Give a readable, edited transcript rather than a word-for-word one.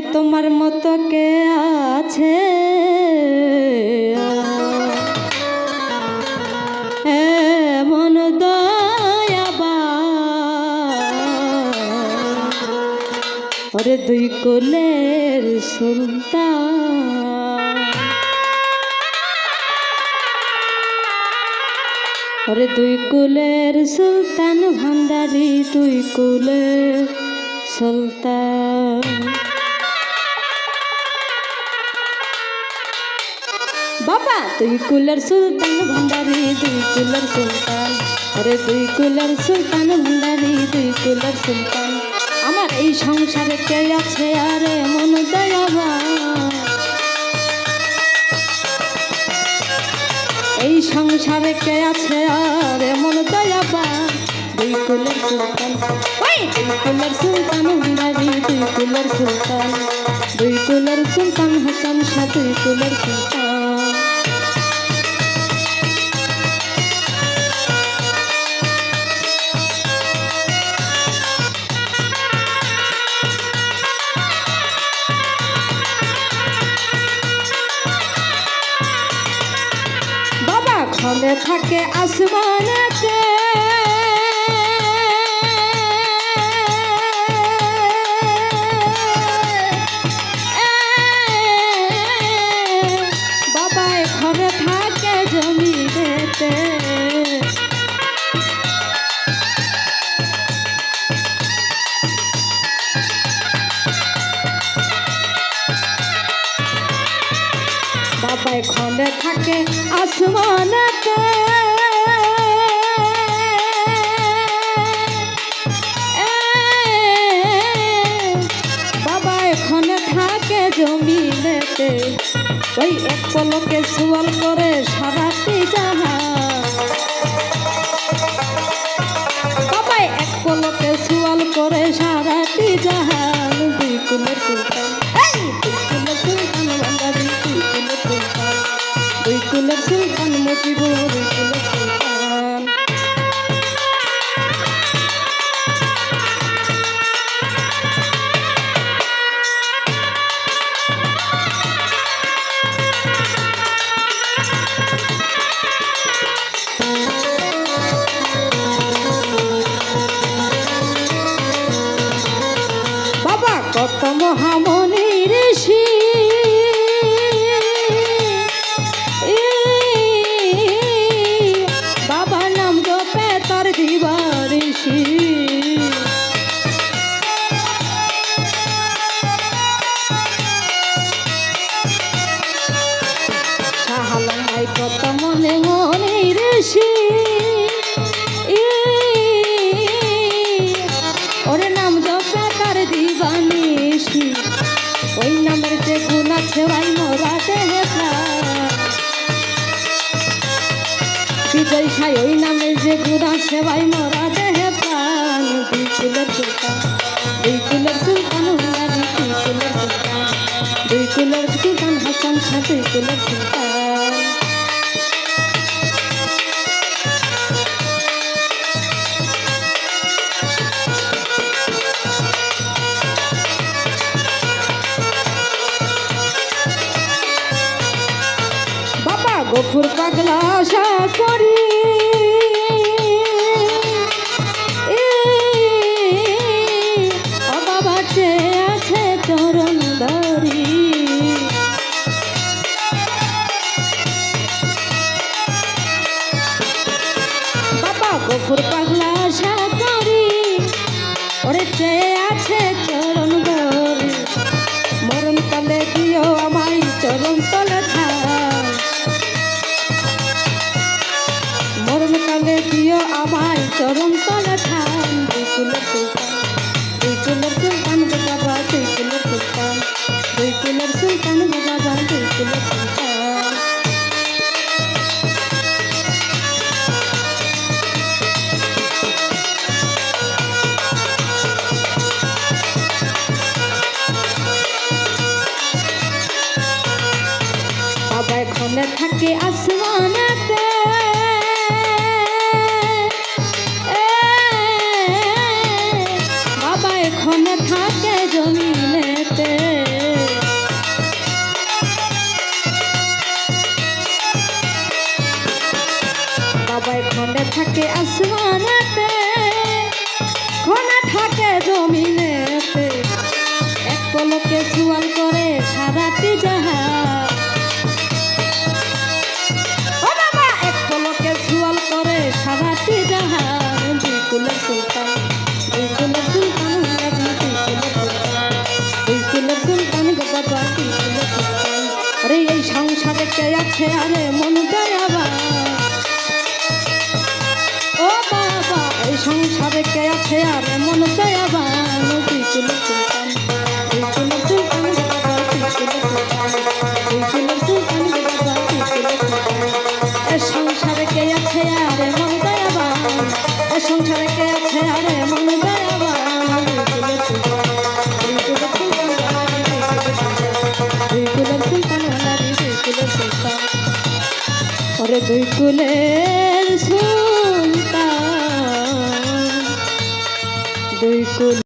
তোমার মতো কে আছে এমন দয়াবান ওরে দুই কুলের সুলতান ওরে দুই কুলের সুলতান ভান্ডারি দুই কুলের সুলতান বাবা দুই কুলের সুলতান ভান্ডারি দুই কুলের সুলতান ওরে দুই কুলের সুলতান ভান্ডারি দুই কুলের সুলতান আমার এই সংসারে কে আছে আরে মন দয়াবান এই সংসারে কে আছে আর এমন দয়াবান দুই কুলের সুলতান ওই দুই কুলের সুলতান ভান্ডারি দুই কুলের সুলতান দুই কুলের সুলতান হাসান শাহ দুই কুলের সুলতান খলে থাকে আসমানেতে বাবা ঘরে থাকে জমিনেতে বাবা খলে থাকে আসমানেতে বাবা এখানে থাকে জমিনেতে ওই এক পলকে সুয়াল করে সারাটি জাহান বাবা এক পলকে সুয়াল করে সারাটি জাহান দুই কুলের সুলতান দুই কুলের সুলতান ভান্ডারি দুই কুলের সুলতান দুই কুলের সুলতান মুজিবুর দুই কুলের সুলতান বাবা কত মহামনি ঋষি বাবা নাম জপে তার দিবারিষি সাহালাই কত মনে মনে ঋষি ওরে নাম জপে তার দিবানিষি ওই নামের যে গুণ আছে ভাই মোরা দেহে বিজয় সাই ওই নামের যে গুণ আছে ভাই মোরা দেহে প্রাণ দুই কুলের সুলতান দুই কুলের সুলতান ভান্ডারি দুই কুলের সুলতান দুই কুলের সুলতান হাসান শাহ দুই কুলের সুলতান বাবা গফুর পাগলা আশা করি বাবা চেয়ে আছে চরণ ধরি বাবা গফুর পাগলা আশা করি ওরে চেয়ে আছে চরণ ধরি মরণ কালে দিও আমায় চরণ তলে থাক মরণ কালে দিও আমায় চরণ তলে থাক দুই কুলের সুলতান দুই কুলের সুলতান বাবা দুই কুলের সুলতান দুই কুলের সুলতান বাবা দুই কুলের সুলতান বাবা এখানে থাকে আসমানেতে বাবা এখানে থাকে জমিনেতে বাবাই খন্ডে থাকে আসমানেতে, খনে থাকে জমিনেতে, এক পলকে সুয়াল করে সারাটি জাহান। ও বাবা এক পলকে সুয়াল করে সারাটি জাহান। দুই কুলের সুলতান, দুই কুলের সুলতান হইলাম, দুই কুলের সুলতান গো বাবা, দুই কুলের সুলতান। আরে এই সংসারে কে আছে আরে মন দয়াবান, ও বাবা এই সংসারে কে আছে আরে মন দয়াবান। দুই কুলের সুলতান, দুই কুলের সুলতান গো বাবা, দুই কুলের সুলতান, দুই কুলের সুলতান গো বাবা, দুই কুলের সুলতান। এ সংসারে কে আছে আরে মন দয়াবান, এ সংসারে কে আছে আরে মন দয়াবান। দুই কুলের সুলতান, দুই কুলের সুলতান, দুই কুলের সুলতান, দুই কুলের সুলতান। ওরে দুই কুলের সুলতান, দুই কুল